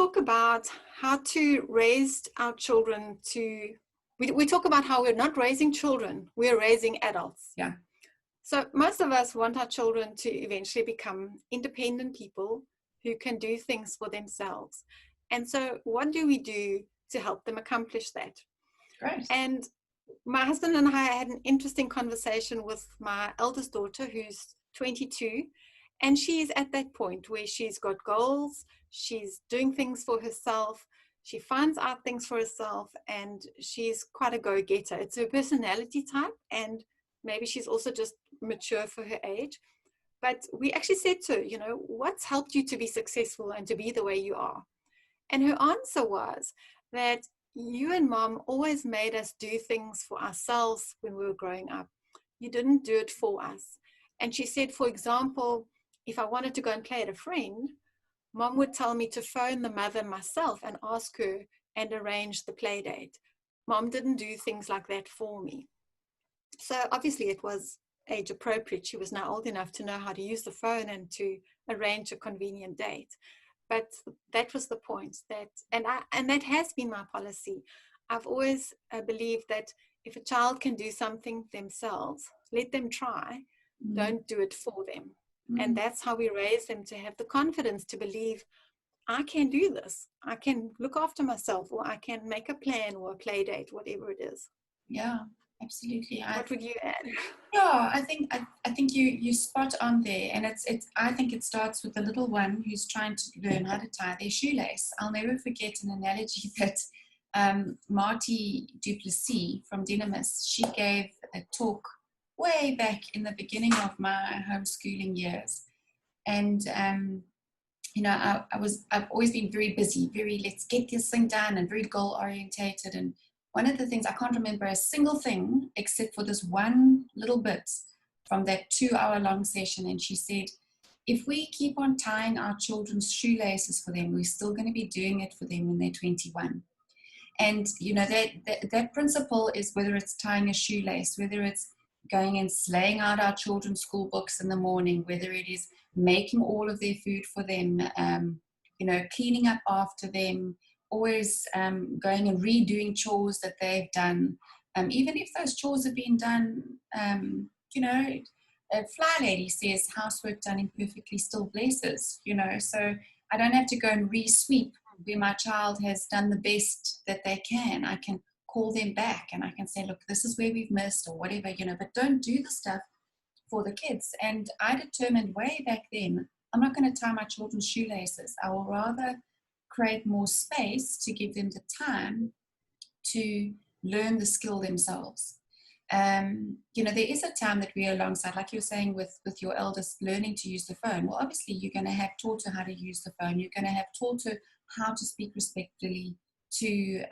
talk about how to raise our children to, we talk about how we're not raising children, we're raising adults. Yeah. So most of us want our children to eventually become independent people who can do things for themselves. And so what do we do to help them accomplish that? Great. And my husband and I had an interesting conversation with my eldest daughter, who's 22, and she's at that point where she's got goals, she's doing things for herself, she finds out things for herself, and she's quite a go-getter. It's her personality type, and maybe she's also just mature for her age. But we actually said to her, you know, what's helped you to be successful and to be the way you are? And her answer was that you and mom always made us do things for ourselves when we were growing up. You didn't do it for us. And she said, for example, if I wanted to go and play at a friend, mom would tell me to phone the mother myself and ask her and arrange the play date. Mom didn't do things like that for me. So obviously it was age appropriate. She was now old enough to know how to use the phone and to arrange a convenient date. But that was the point. And that has been my policy. I've always believed that if a child can do something themselves, let them try. Don't do it for them. And that's how we raise them, to have the confidence to believe, I can do this. I can look after myself, or I can make a plan or a play date, whatever it is. Yeah, absolutely. What would you add? Yeah, I think you spot on there, and I think it starts with the little one who's trying to learn how to tie their shoelace. I'll never forget an analogy that Marty Duplessis from Dynamis, she gave a talk way back in the beginning of my homeschooling years, and you know, I've always been very busy, very let's get this thing done, and very goal orientated. And one of the things, I can't remember a single thing except for this one little bit from that 2-hour long session. And she said, if we keep on tying our children's shoelaces for them, we're still going to be doing it for them when they're 21. And you know, that principle is, whether it's tying a shoelace, whether it's going and slaying out our children's school books in the morning, whether it is making all of their food for them, you know, cleaning up after them, always going and redoing chores that they've done, even if those chores have been done, you know, a fly lady says housework done imperfectly still blesses, you know, so I don't have to go and re-sweep where my child has done the best that they can. I can call them back and I can say, look, this is where we've missed, or whatever, you know, but don't do the stuff for the kids. And I determined way back then, I'm not going to tie my children's shoelaces. I will rather create more space to give them the time to learn the skill themselves. You know, there is a time that we are alongside, like you're saying with your eldest learning to use the phone. Well, obviously you're going to have taught her how to use the phone. You're going to have taught her how to speak respectfully to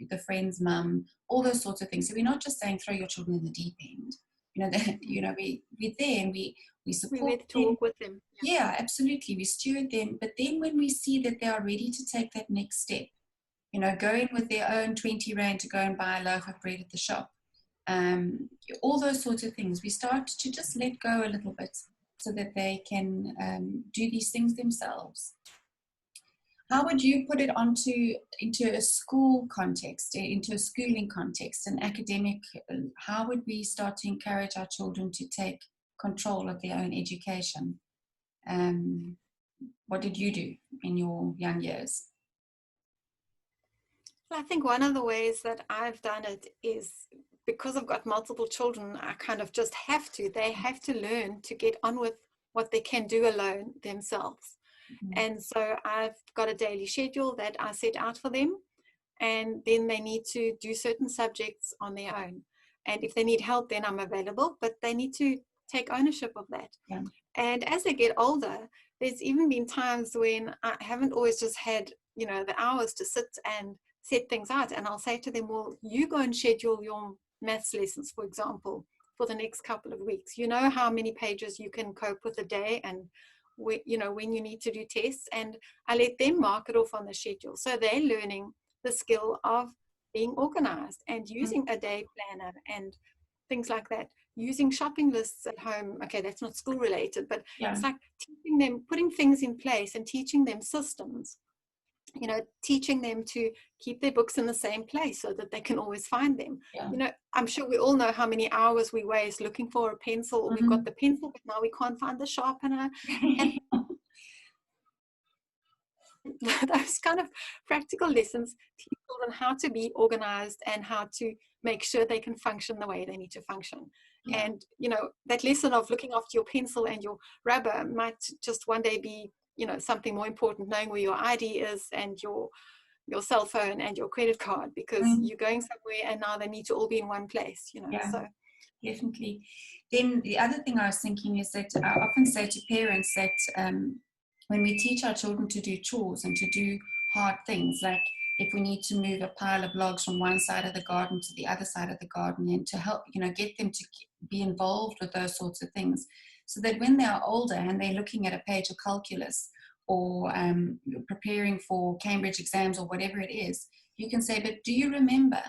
the friend's mum, all those sorts of things. So we're not just saying throw your children in the deep end. You know, that, you know, we're there and we support we them. talk with them. Yeah, absolutely. We steward them. But then when we see that they are ready to take that next step, you know, go in with their own 20 Rand to go and buy a loaf of bread at the shop, all those sorts of things, we start to just let go a little bit so that they can do these things themselves. How would you put it into a school context, into a schooling context, an academic? How would we start to encourage our children to take control of their own education? What did you do in your young years? I think one of the ways that I've done it is, because I've got multiple children, I kind of just have to. They have to learn to get on with what they can do alone themselves. And so I've got a daily schedule that I set out for them, and then they need to do certain subjects on their own. And if they need help, then I'm available, but they need to take ownership of that. Yeah. And as they get older, there's even been times when I haven't always just had, you know, the hours to sit and set things out. And I'll say to them, well, you go and schedule your maths lessons, for example, for the next couple of weeks. You know how many pages you can cope with a day, and you know when you need to do tests, and I let them mark it off on the schedule. So they're learning the skill of being organized and using a day planner and things like that, using shopping lists at home. Okay, that's not school related, but it's like teaching them, putting things in place and teaching them systems teaching them to keep their books in the same place so that they can always find them. Yeah. I'm sure we all know how many hours we waste looking for a pencil. We've got the pencil, but now we can't find the sharpener. And those kind of practical lessons teach children how to be organized and how to make sure they can function the way they need to function. Yeah. And that lesson of looking after your pencil and your rubber might just one day be something more important, knowing where your ID is and your cell phone and your credit card, because you're going somewhere and now they need to all be in one place. Yeah. So Definitely. Then the other thing I was thinking is that I often say to parents that when we teach our children to do chores and to do hard things, like if we need to move a pile of logs from one side of the garden to the other side of the garden, and to help, get them to be involved with those sorts of things, so that when they are older and they're looking at a page of calculus or preparing for Cambridge exams or whatever it is, you can say, but do you remember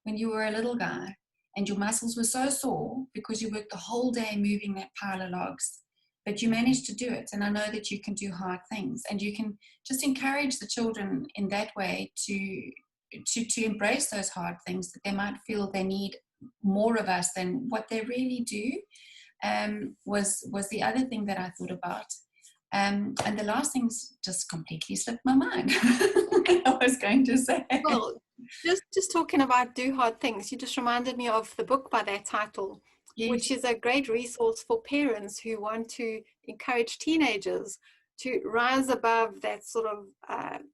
when you were a little guy and your muscles were so sore because you worked the whole day moving that pile of logs, but you managed to do it? And I know that you can do hard things, and you can just encourage the children in that way to embrace those hard things, that they might feel they need more of us than what they really do. Was the other thing that I thought about. And the last thing's just completely slipped my mind. I was going to say. Well, just talking about do hard things, you just reminded me of the book by that title, yes, which is a great resource for parents who want to encourage teenagers to rise above that sort of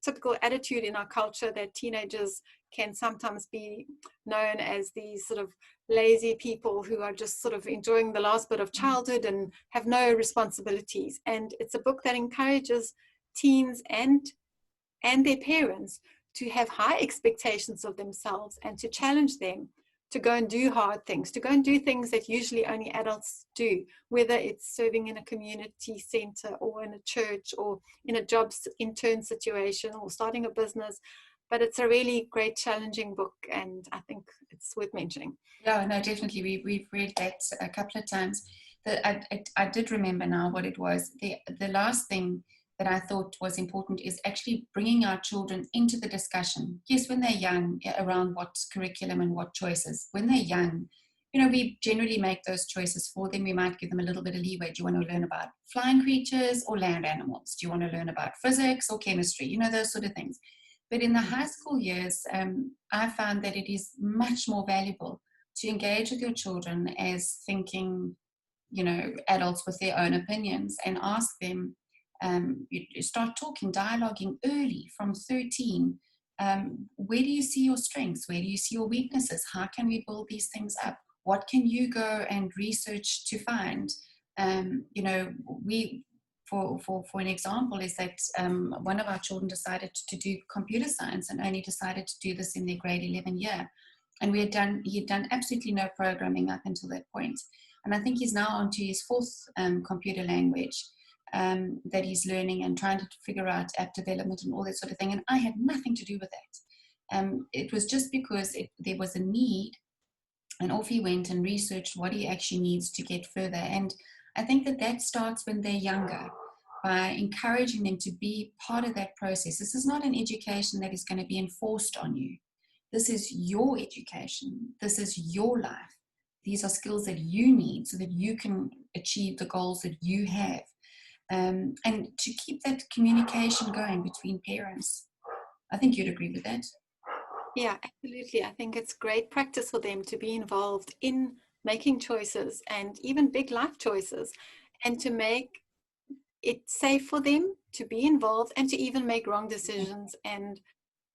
typical attitude in our culture that teenagers can sometimes be known as these sort of lazy people who are just sort of enjoying the last bit of childhood and have no responsibilities. And it's a book that encourages teens and their parents to have high expectations of themselves and to challenge them to go and do hard things, to go and do things that usually only adults do, whether it's serving in a community center or in a church or in a job intern situation or starting a business. But it's a really great, challenging book, and I think it's worth mentioning. Yeah, no, definitely. We've read that a couple of times. I did remember now what it was. The last thing that I thought was important is actually bringing our children into the discussion. Yes, when they're young, around what curriculum and what choices. When they're young, we generally make those choices for them. We might give them a little bit of leeway. Do you want to learn about flying creatures or land animals? Do you want to learn about physics or chemistry? Those sort of things. But in the high school years, I found that it is much more valuable to engage with your children as thinking, adults with their own opinions, and ask them, you start talking, dialoguing early from 13. Where do you see your strengths? Where do you see your weaknesses? How can we build these things up? What can you go and research to find? For an example, is that one of our children decided to do computer science and only decided to do this in their grade 11 year. And he had done absolutely no programming up until that point. And I think he's now on to his fourth computer language that he's learning and trying to figure out app development and all that sort of thing. And I had nothing to do with that. It was just because there was a need, and off he went and researched what he actually needs to get further. And I think that starts when they're younger, by encouraging them to be part of that process. This is not an education that is going to be enforced on you. This is your education. This is your life. These are skills that you need so that you can achieve the goals that you have. And to keep that communication going between parents. I think you'd agree with that. Yeah, absolutely. I think it's great practice for them to be involved in making choices, and even big life choices, and to make it safe for them to be involved and to even make wrong decisions, and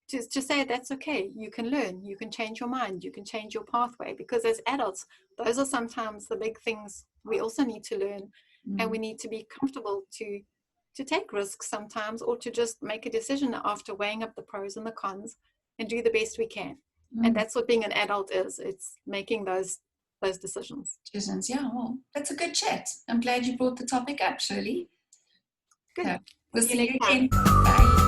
to say that's okay. You can learn, you can change your mind, you can change your pathway, because as adults, those are sometimes the big things we also need to learn. And we need to be comfortable to take risks sometimes, or to just make a decision after weighing up the pros and the cons and do the best we can. And that's what being an adult is. It's making those decisions. Yeah, well, that's a good chat. I'm glad you brought the topic up, Shirley. Good. We'll see you again. Bye.